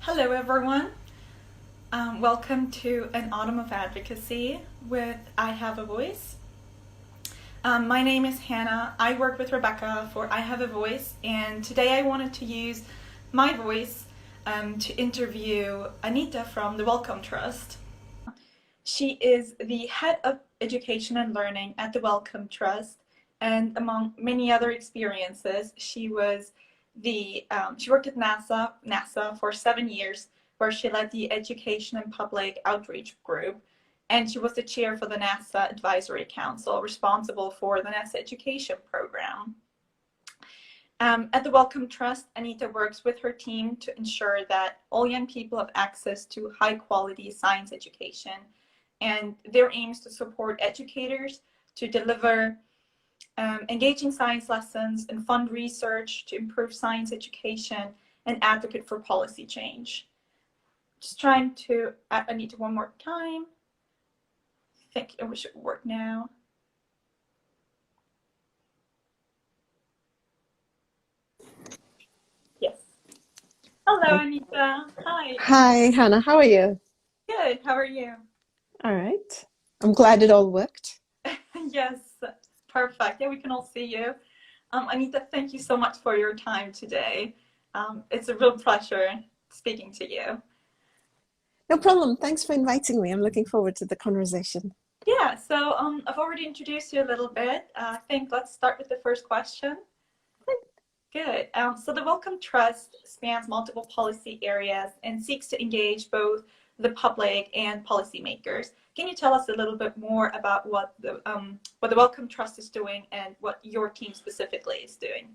Hello, everyone. Welcome to An Autumn of Advocacy with I Have a Voice. My name is Hannah. I work with Rebecca for I Have a Voice, and today I wanted to use my voice to interview Anita from the Wellcome Trust. She is the head of education and learning at the Wellcome Trust, and among many other experiences, she worked at NASA for 7 years, where she led the education and public outreach group, and she was the chair for the NASA Advisory Council, responsible for the NASA education program. At the Wellcome Trust, Anita works with her team to ensure that all young people have access to high quality science education, and their aim is to support educators to deliver engaging science lessons and fund research to improve science education and advocate for policy change. Just trying to add Anita one more time. I think it should work now. Yes. Hello, Anita. Hi. Hi, Hannah. How are you? Good. How are you? All right. I'm glad it all worked. Yes. Perfect. Yeah, we can all see you. Anita, thank you so much for your time today. It's a real pleasure speaking to you. No problem. Thanks for inviting me. I'm looking forward to the conversation. Yeah, so I've already introduced you a little bit. I think let's start with the first question. Good. So the Wellcome Trust spans multiple policy areas and seeks to engage both the public and policymakers. Can you tell us a little bit more about what the Wellcome Trust is doing and what your team specifically is doing?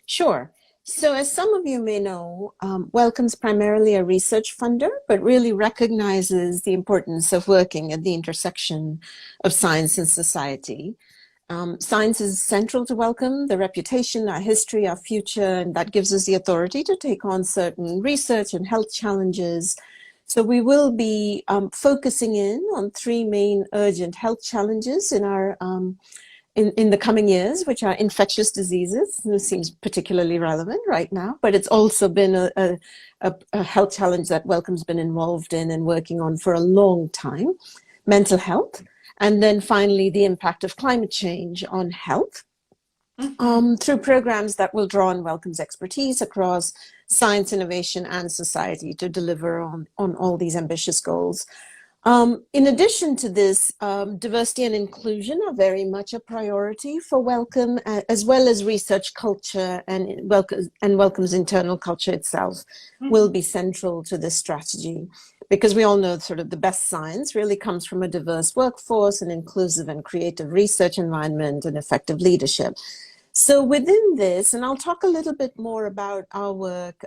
Sure. So as some of you may know, Wellcome's primarily a research funder, but really recognizes the importance of working at the intersection of science and society. Science is central to Wellcome, the reputation, our history, our future, and that gives us the authority to take on certain research and health challenges. So we will be focusing in on three main urgent health challenges in our in the coming years, which are infectious diseases. This seems particularly relevant right now, but it's also been a health challenge that Wellcome's been involved in and working on for a long time. Mental health, and then finally the impact of climate change on health. Through programs that will draw on Wellcome's expertise across science, innovation, and society to deliver on all these ambitious goals. In addition to this, diversity and inclusion are very much a priority for Wellcome, as well as research culture and Wellcome's internal culture itself will be central to this strategy. Because we all know sort of the best science really comes from a diverse workforce, an inclusive and creative research environment, and effective leadership. So within this, and I'll talk a little bit more about our work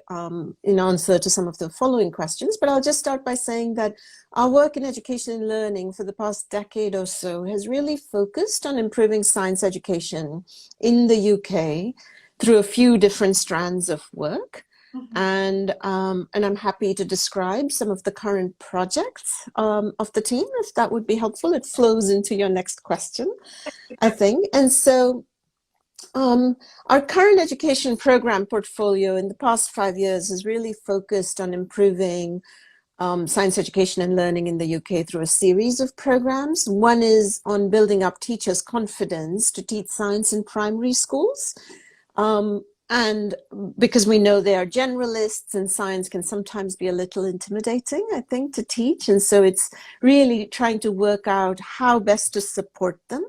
in answer to some of the following questions, but I'll just start by saying that our work in education and learning for the past decade or so has really focused on improving science education in the UK through a few different strands of work. And I'm happy to describe some of the current projects of the team, if that would be helpful. It flows into your next question, I think. And so our current education program portfolio in the past 5 years has really focused on improving science education and learning in the UK through a series of programs. One is on building up teachers' confidence to teach science in primary schools. And because we know they are generalists and science can sometimes be a little intimidating, I think, to teach. And so it's really trying to work out how best to support them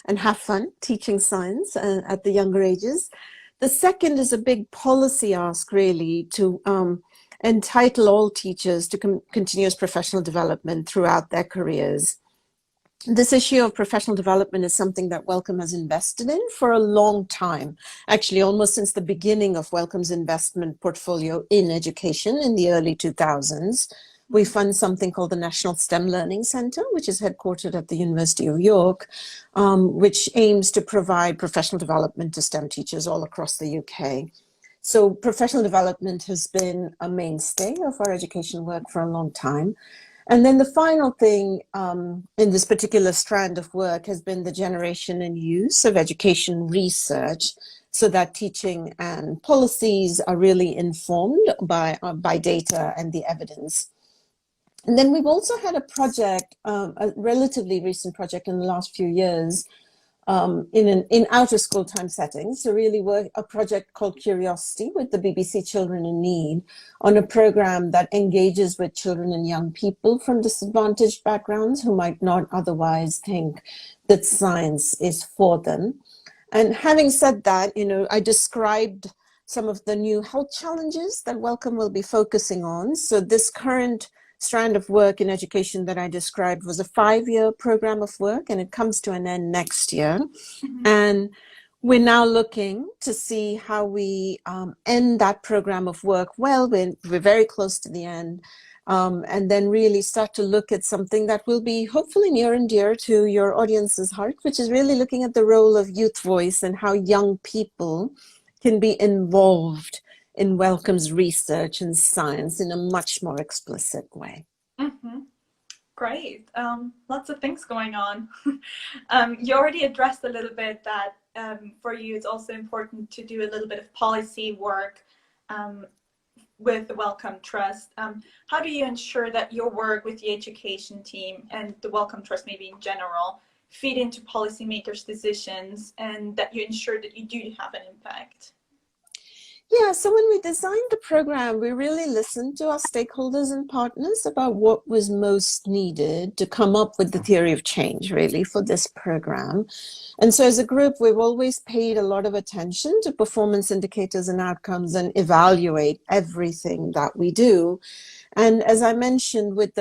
and have fun teaching science at the younger ages. The second is a big policy ask, really, to entitle all teachers to continuous professional development throughout their careers. This issue of professional development is something that Wellcome has invested in for a long time, actually almost since the beginning of Wellcome's investment portfolio in education in the early 2000s. We fund something called the National STEM Learning Center, which is headquartered at the University of York, which aims to provide professional development to STEM teachers all across the UK. So professional development has been a mainstay of our education work for a long time. And then the final thing in this particular strand of work has been the generation and use of education research so that teaching and policies are really informed by data and the evidence. And then we've also had a project, a relatively recent project in the last few years, in outer school time settings. So really work a project called Curiosity with the BBC Children in Need on a program that engages with children and young people from disadvantaged backgrounds who might not otherwise think that science is for them. And having said that, I described some of the new health challenges that Wellcome will be focusing on. So this current strand of work in education that I described was a 5-year program of work, and it comes to an end next year. Mm-hmm. And we're now looking to see how we end that program of work well. We're very close to the end. And then really start to look at something that will be hopefully near and dear to your audience's heart, which is really looking at the role of youth voice and how young people can be involved in Wellcome's research and science in a much more explicit way. Mm-hmm. Great. Lots of things going on. You already addressed a little bit that for you it's also important to do a little bit of policy work with the Wellcome Trust. How do you ensure that your work with the education team and the Wellcome Trust maybe in general feed into policymakers' decisions and that you ensure that you do have an impact? Yeah, so when we designed the program, we really listened to our stakeholders and partners about what was most needed to come up with the theory of change, really, for this program. And so as a group, we've always paid a lot of attention to performance indicators and outcomes and evaluate everything that we do. And as I mentioned, with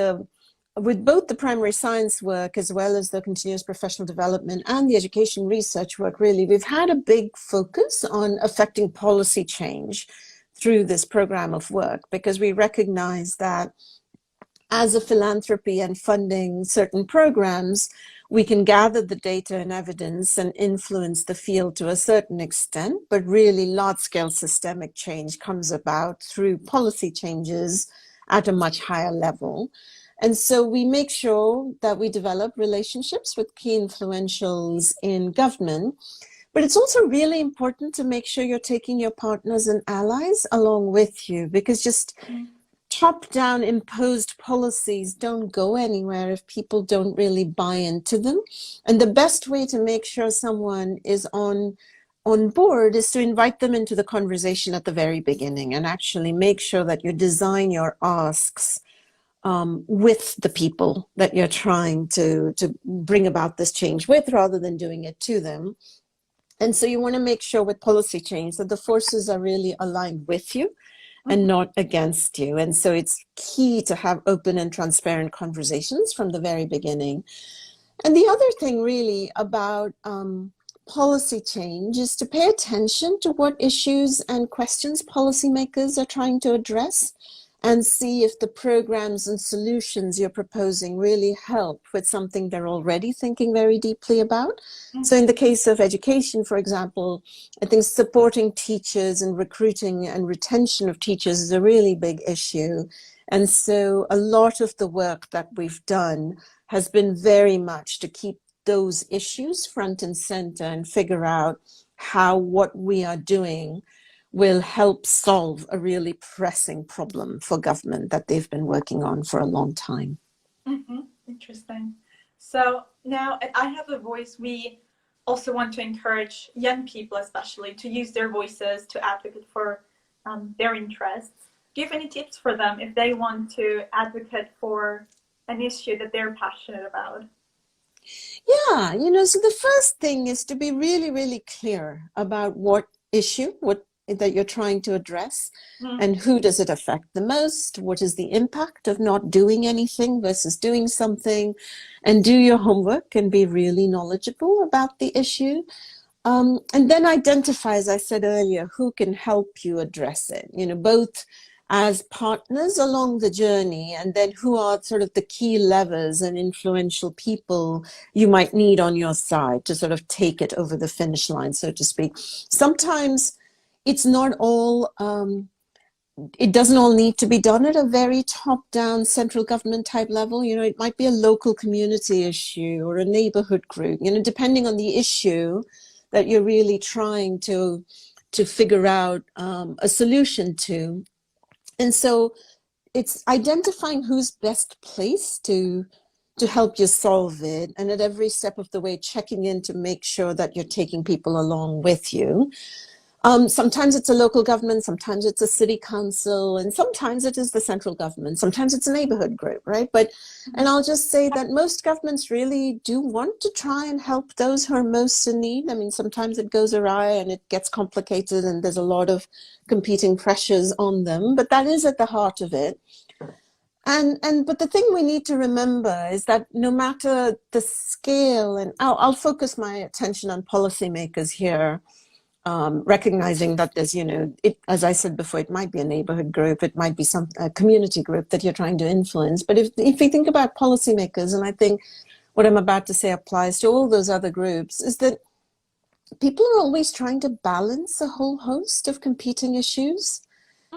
both the primary science work as well as the continuous professional development and the education research work, really, we've had a big focus on affecting policy change through this program of work, because we recognize that as a philanthropy and funding certain programs, we can gather the data and evidence and influence the field to a certain extent, but really large-scale systemic change comes about through policy changes at a much higher level. And so we make sure that we develop relationships with key influentials in government, but it's also really important to make sure you're taking your partners and allies along with you, because just top-down imposed policies don't go anywhere if people don't really buy into them. And the best way to make sure someone is on board is to invite them into the conversation at the very beginning and actually make sure that you design your asks with the people that you're trying to bring about this change with, rather than doing it to them. And so you want to make sure with policy change that the forces are really aligned with you and not against you. And so it's key to have open and transparent conversations from the very beginning. And the other thing really about policy change is to pay attention to what issues and questions policymakers are trying to address, and see if the programs and solutions you're proposing really help with something they're already thinking very deeply about. Mm-hmm. So in the case of education, for example, I think supporting teachers and recruiting and retention of teachers is a really big issue. And so a lot of the work that we've done has been very much to keep those issues front and center and figure out how what we are doing will help solve a really pressing problem for government that they've been working on for a long time. Mm-hmm. Interesting. So now at I Have a Voice, we also want to encourage young people especially to use their voices to advocate for their interests. Do you have any tips for them if they want to advocate for an issue that they're passionate about? Yeah, so the first thing is to be really, really clear about what issue, that you're trying to address, and who does it affect the most? What is the impact of not doing anything versus doing something? And do your homework and be really knowledgeable about the issue. And then identify, as I said earlier, who can help you address it, both as partners along the journey, and then who are sort of the key levers and influential people you might need on your side to sort of take it over the finish line, so to speak. Sometimes it's not all it doesn't all need to be done at a very top-down central government type level. You know, it might be a local community issue or a neighborhood group, you know, depending on the issue that you're really trying to figure out a solution to. And so it's identifying who's best placed to help you solve it, and at every step of the way checking in to make sure that you're taking people along with you. Sometimes it's a local government, sometimes it's a city council, and sometimes it is the central government, sometimes it's a neighborhood group, right? And I'll just say that most governments really do want to try and help those who are most in need. I mean, sometimes it goes awry and it gets complicated and there's a lot of competing pressures on them, but that is at the heart of it. But the thing we need to remember is that no matter the scale, and I'll focus my attention on policymakers here, recognizing that there's, you know, as I said before, it might be a neighborhood group, it might be a community group that you're trying to influence. But if we think about policymakers, and I think what I'm about to say applies to all those other groups, is that people are always trying to balance a whole host of competing issues.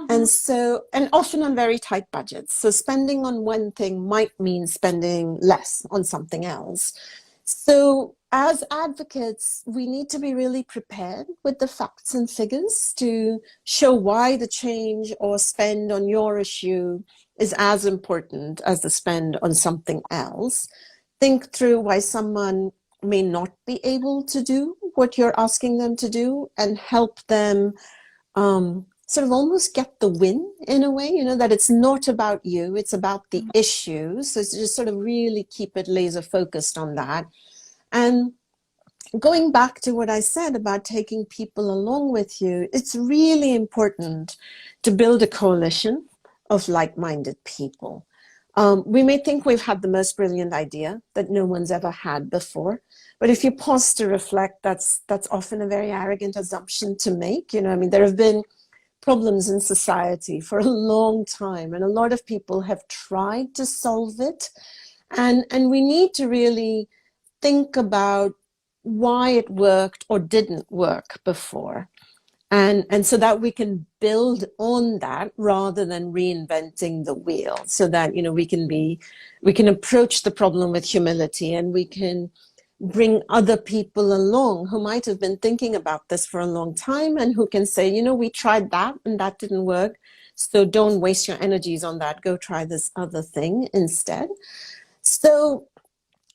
And often on very tight budgets. So spending on one thing might mean spending less on something else. So as advocates, we need to be really prepared with the facts and figures to show why the change or spend on your issue is as important as the spend on something else. Think through why someone may not be able to do what you're asking them to do, and help them sort of almost get the win in a way, you know, that it's not about you, it's about the issue. So it's just sort of really keep it laser focused on that. And going back to what I said about taking people along with you, it's really important to build a coalition of like-minded people. We may think we've had the most brilliant idea that no one's ever had before, but if you pause to reflect, that's often a very arrogant assumption to make. You know, I mean, there have been problems in society for a long time, and a lot of people have tried to solve it. And we need to really think about why it worked or didn't work before. And so that we can build on that rather than reinventing the wheel, so that, you know, we can approach the problem with humility, and we can bring other people along who might have been thinking about this for a long time, and who can say, you know, we tried that and that didn't work, so don't waste your energies on that, go try this other thing instead. So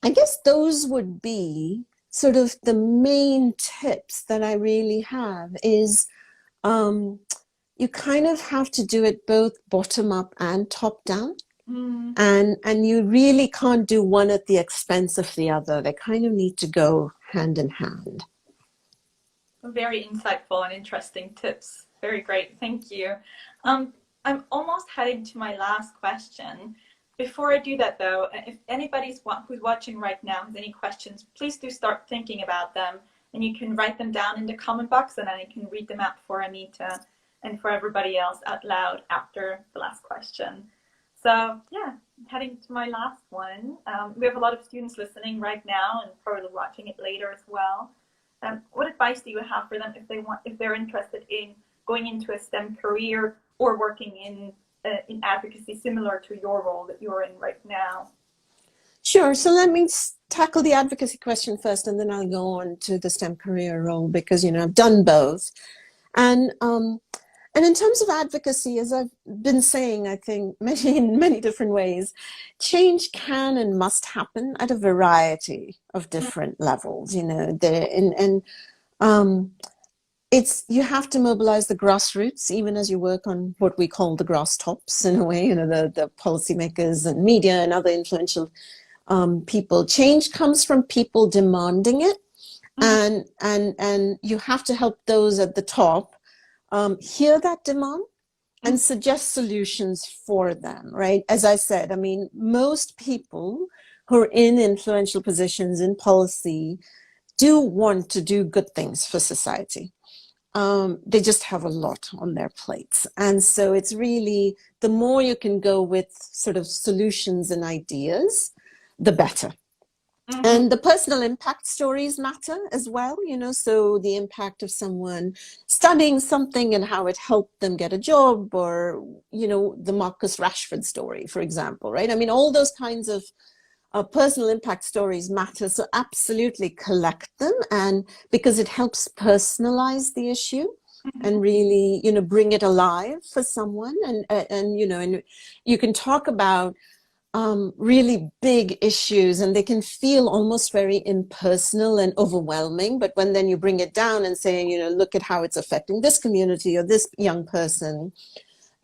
I guess those would be sort of the main tips that I really have. Is you kind of have to do it both bottom up and top down. And you really can't do one at the expense of the other. They kind of need to go hand in hand. Very insightful and interesting tips. Very great. Thank you. I'm almost heading to my last question. Before I do that, though, if anybody's who's watching right now has any questions, please do start thinking about them, and you can write them down in the comment box, and I can read them out for Anita and for everybody else out loud after the last question. So yeah, heading to my last one. We have a lot of students listening right now and probably watching it later as well. What advice do you have for them if they're interested in going into a STEM career or working in advocacy similar to your role that you're in right now? Sure. So let me tackle the advocacy question first, and then I'll go on to the STEM career role, because, you know, I've done both. And in terms of advocacy, as I've been saying, I think in many different ways, change can and must happen at a variety of different levels. You know, you have to mobilize the grassroots, even as you work on what we call the grass tops, in a way. You know, the policymakers and media and other influential people. Change comes from people demanding it, and you have to help those at the top hear that demand and suggest solutions for them, right? As I said, I mean, most people who are in influential positions in policy do want to do good things for society. They just have a lot on their plates. And so it's really, the more you can go with sort of solutions and ideas, the better. Mm-hmm. And the personal impact stories matter as well, so the impact of someone studying something and how it helped them get a job, or, the Marcus Rashford story, for example, right? I mean, all those kinds of personal impact stories matter. So absolutely collect them, and because it helps personalize the issue and really, bring it alive for someone. And you can talk about really big issues, and they can feel almost very impersonal and overwhelming. But when then you bring it down and say, look at how it's affecting this community or this young person,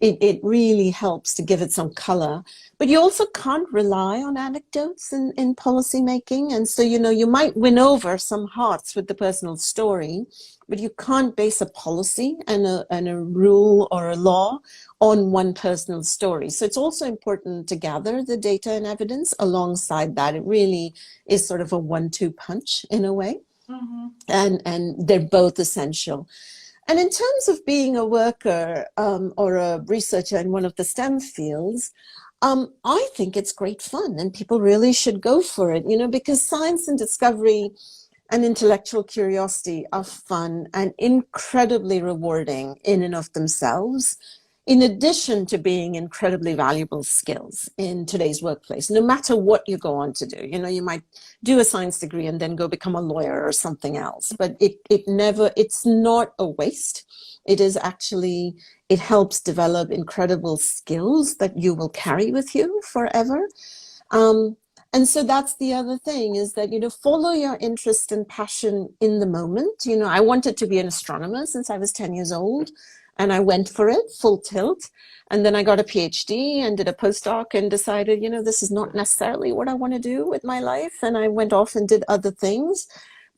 it really helps to give it some color. But you also can't rely on anecdotes in policy making. And so, you might win over some hearts with the personal story, but you can't base a policy and a rule or a law on one personal story. So it's also important to gather the data and evidence alongside that. It really is sort of a 1-2 punch in a way. Mm-hmm. And they're both essential. And in terms of being a worker or a researcher in one of the STEM fields, I think it's great fun, and people really should go for it, because science and discovery and intellectual curiosity are fun and incredibly rewarding in and of themselves, in addition to being incredibly valuable skills in today's workplace, no matter what you go on to do. You might do a science degree and then go become a lawyer or something else, but it's not a waste. It is actually, it helps develop incredible skills that you will carry with you forever. And so that's the other thing, is that, follow your interest and passion in the moment. I wanted to be an astronomer since I was 10 years old, and I went for it full tilt. And then I got a PhD and did a postdoc and decided, this is not necessarily what I want to do with my life. And I went off and did other things.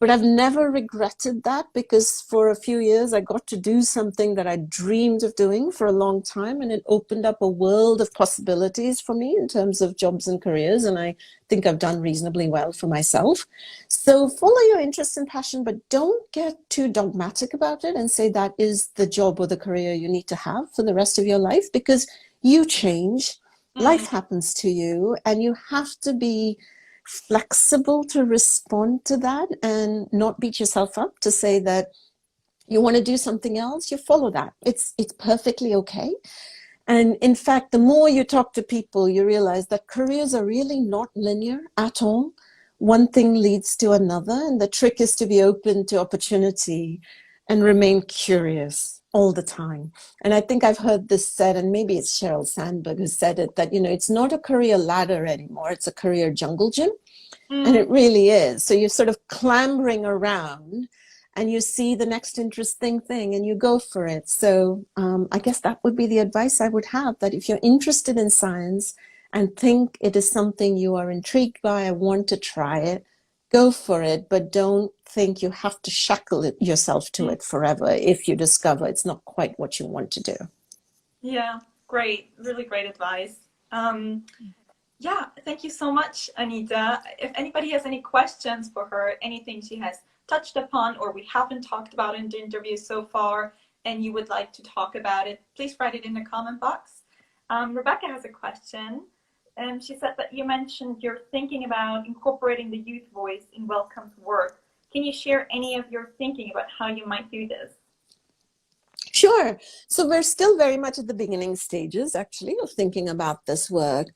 But I've never regretted that, because for a few years I got to do something that I dreamed of doing for a long time, and it opened up a world of possibilities for me in terms of jobs and careers, and I think I've done reasonably well for myself. So follow your interest and passion, but don't get too dogmatic about it and say that is the job or the career you need to have for the rest of your life, because you change, life happens to you, and you have to be flexible to respond to that and not beat yourself up to say that you want to do something else. You follow that. It's perfectly okay. And in fact, the more you talk to people, you realize that careers are really not linear at all. One thing leads to another, and the trick is to be open to opportunity and remain curious all the time. And I think I've heard this said, and maybe it's Sheryl Sandberg who said it, that, it's not a career ladder anymore, it's a career jungle gym. And it really is. So you're sort of clambering around and you see the next interesting thing and you go for it. So I guess that would be the advice I would have, that if you're interested in science and think it is something you are intrigued by, I want to try it, go for it, but don't think you have to shackle yourself to it forever if you discover it's not quite what you want to do. Yeah, great. Really great advice. Yeah, thank you so much, Anita. If anybody has any questions for her, anything she has touched upon or we haven't talked about in the interview so far, and you would like to talk about it, please write it in the comment box. Rebecca has a question. She said that you mentioned you're thinking about incorporating the youth voice in Wellcome's work. Can you share any of your thinking about how you might do this? Sure. So we're still very much at the beginning stages, actually, of thinking about this work.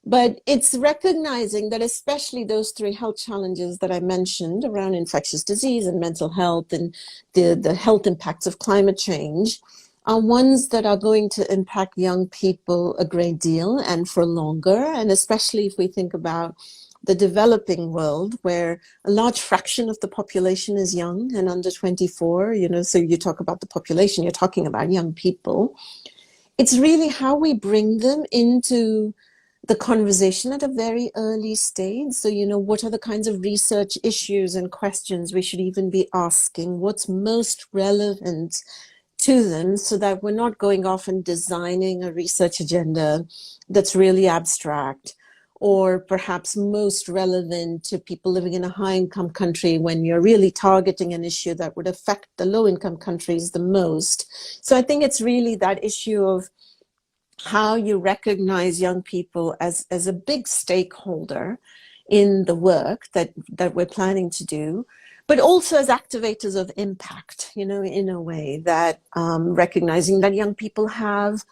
But it's recognizing that especially those 3 health challenges that I mentioned around infectious disease and mental health and the health impacts of climate change are ones that are going to impact young people a great deal and for longer. And especially if we think about the developing world, where a large fraction of the population is young and under 24, so you talk about the population, you're talking about young people. It's really how we bring them into the conversation at a very early stage. So, what are the kinds of research issues and questions we should even be asking? What's most relevant to them, so that we're not going off and designing a research agenda that's really abstract, or perhaps most relevant to people living in a high-income country when you're really targeting an issue that would affect the low-income countries the most. So I think it's really that issue of how you recognize young people as a big stakeholder in the work that we're planning to do, but also as activators of impact, you know, in a way that recognizing that young people have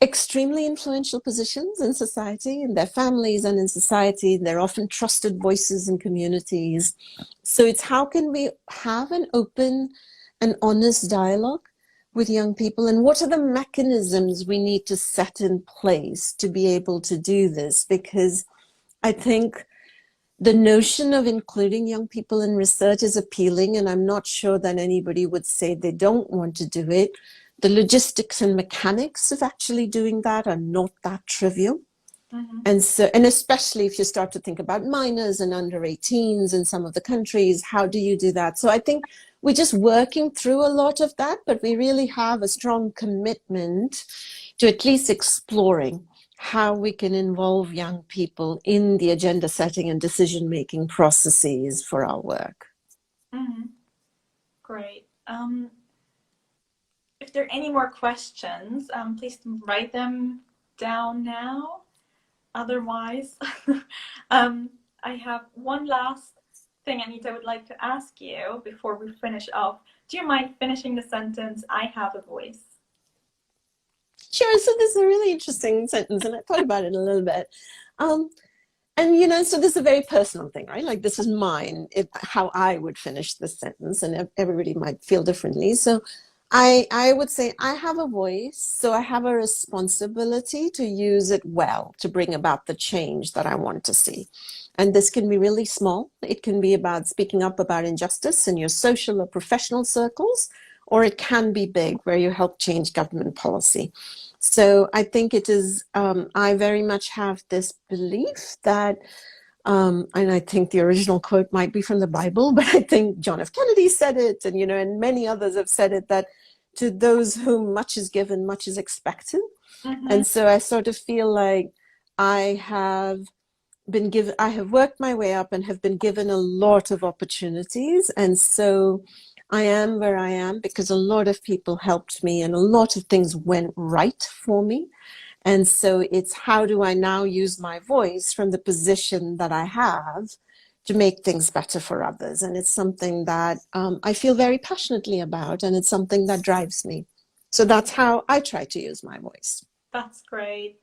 extremely influential positions in society, in their families and in society. They're often trusted voices in communities. So it's how can we have an open and honest dialogue with young people, and what are the mechanisms we need to set in place to be able to do this? Because I think the notion of including young people in research is appealing, and I'm not sure that anybody would say they don't want to do it. The logistics and mechanics of actually doing that are not that trivial. Mm-hmm. And especially if you start to think about minors and under 18s in some of the countries, how do you do that? So I think we're just working through a lot of that, but we really have a strong commitment to at least exploring how we can involve young people in the agenda setting and decision-making processes for our work. Mm-hmm. Great. If there are any more questions, please write them down now. Otherwise, I have one last thing, Anita, would like to ask you before we finish off. Do you mind finishing the sentence, "I have a voice"? Sure. So this is a really interesting sentence, and I thought about it a little bit. And, you know, so this is a very personal thing, right? Like, this is mine, how I would finish this sentence, and everybody might feel differently. So I would say I have a voice, so I have a responsibility to use it well to bring about the change that I want to see. And this can be really small. It can be about speaking up about injustice in your social or professional circles, or it can be big, where you help change government policy. So I think it is, I very much have this belief that, and I think the original quote might be from the Bible, but I think John F. Kennedy said it, and, you know, and many others have said it, that to those whom much is given, much is expected. Mm-hmm. And so I sort of feel like I have worked my way up and have been given a lot of opportunities. And so I am where I am because a lot of people helped me and a lot of things went right for me. And so it's, how do I now use my voice from the position that I have to make things better for others? And it's something that I feel very passionately about, and it's something that drives me. So that's how I try to use my voice. That's great.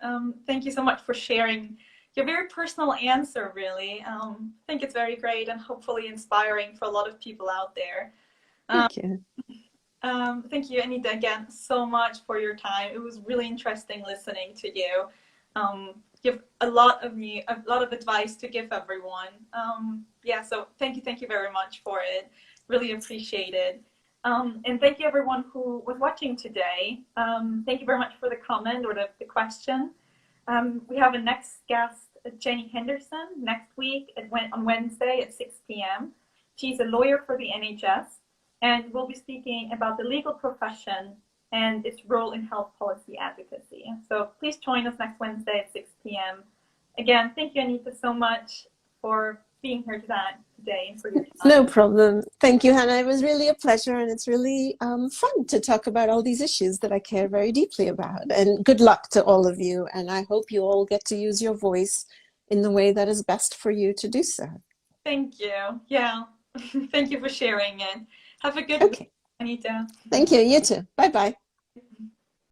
Thank you so much for sharing your very personal answer, really. I think it's very great and hopefully inspiring for a lot of people out there. Thank you. Thank you, Anita, again, so much for your time. It was really interesting listening to you. You have a lot of advice to give everyone. Yeah, so thank you very much for it. Really appreciate it. And thank you everyone who was watching today. Thank you very much for the comment or the question. We have a next guest, Jenny Henderson, next week on Wednesday at 6 p.m. She's a lawyer for the NHS, and we'll be speaking about the legal profession and its role in health policy advocacy. So please join us next Wednesday at 6 p.m. Again, thank you, Anita, so much for being here today and for your time. No problem. Thank you, Hannah. It was really a pleasure, and it's really fun to talk about all these issues that I care very deeply about. And good luck to all of you, and I hope you all get to use your voice in the way that is best for you to do so. Thank you. Yeah. Thank you for sharing it. Have a good week, Anita. Thank you. You too. Bye-bye.